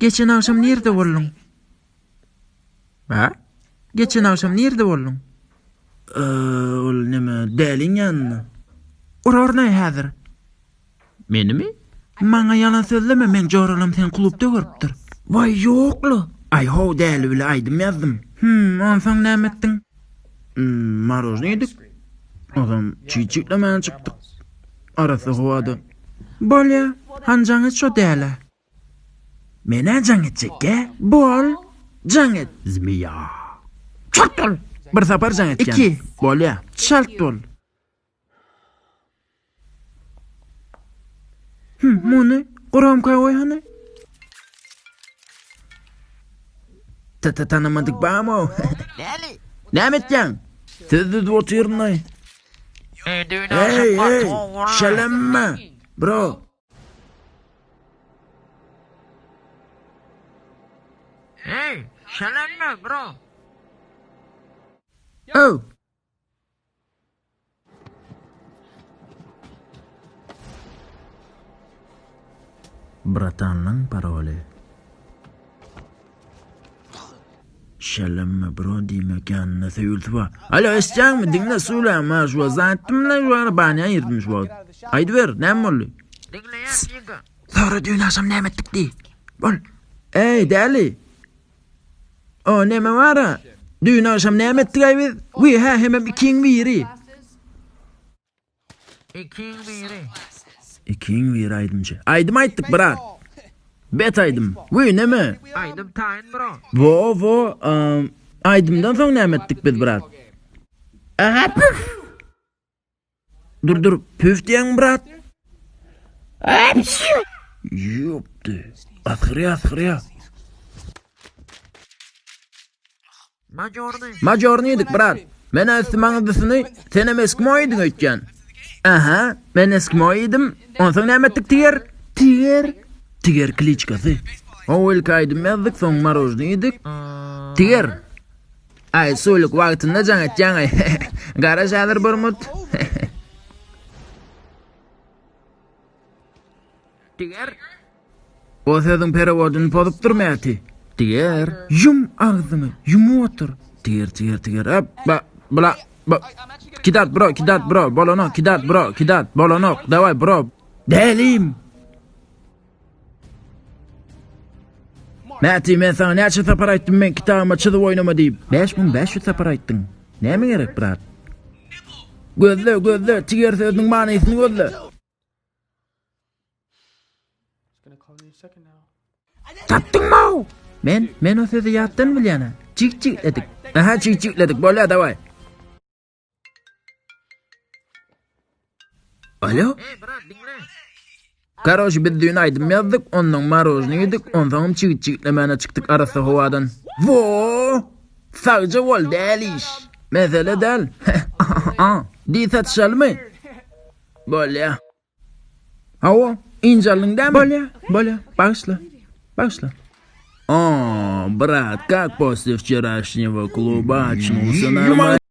Geçen akşam nerede boldun? Ha? Geçen akşam nerede boldun? Ol neme dälin ýanyna. Orarnay häzir? Menimi? Maňa ýalan sözleme, men joralam sen klubda görüpdir. Vay ýokly. Ay ho däli bile aýdym ýazdım. Onsoň näme etdiň? Marozny yedik. Adam çiçiklemän çykdyk. Arasy howada. Bolýa, hanjaňy şo däle. Mene jaň etjekkä? Bol, jaň et. Zmiya. Çatol. Bir sapar jaň etken. 2. Bolýa. Şalt bol. Muny, guramka oýhany. Tanımadık bamo. Näme etjäň? Sizi oturnay. Hey, şalamma. Bro. Hey, şalamma bro. Oh. Bratanlyň paroli. Şalamma bro diýme ganna söýüldi. Alo, esjaňmy? Diňle söýläm, şu zatymla şu arabany aýyrdım şu. Aýdy ber, näme boldy? Dinleýän ýygy. Sonra düýün akşam näme etdik di? Bol. Ey, däli. O, näme wara? Düýün akşam näme etdik aý biz? We ha hemem ikiň biri. Ikiň biri aýdymjy. Aýdym aýtdyk, brat. Bet aýdym. We näme? Aýdym taýyn bro. Wo, aýdymdan soň näme etdik biz, brat? Aha, püf. Dur, püf diýen, brat. Yopdy. Athyrya. Majorny yedik, brat. Men äsmaňyzyny senem eskimo ýedin öýtgen. Aha, men eskimo ýedim. Onsoň näme etdik tiger? Tiger kliçkasy. Owel kaýdym ýazdyk, soň marozny ýedik. Tiger. Ay, soýluk wagtynda jaň etjäň ay. Garaş häzir burmut. Tiger. O sözüň perewodyn pozup durmaýarty. Tiger. Yum ağzını, yumu otur. Tiger. Bla. Kidat bro. Bolonok, kidat. Bolonok. Davay bro. Delim. Mäti, men sana näçe sapar aýtdym, men kitabyma çyzyp oýnama diýip. 5500 sapar aýtdyň. Näme gerek, brat? Gözle, tiger sözüň manysyny gözle. Tapdyňmy? Men o sözü ýatdan bilýän. Çik-çikledik. Aha, çik-çikledik. Bolýa, davay. Alo? Hey brat, dinle. Karoş biz düýün aýdym ýazdyk, ondan marozny ýedik, ondan çik-çiklemene çykdyk arasy howadan. Wo! Sagja bol däliş. Mesele däl. Diýsat şalmy? Bolýa. Hawa, injalyň dämi? Bolýa, başla. Брат, как после вчерашнего клуба очнулся нормально?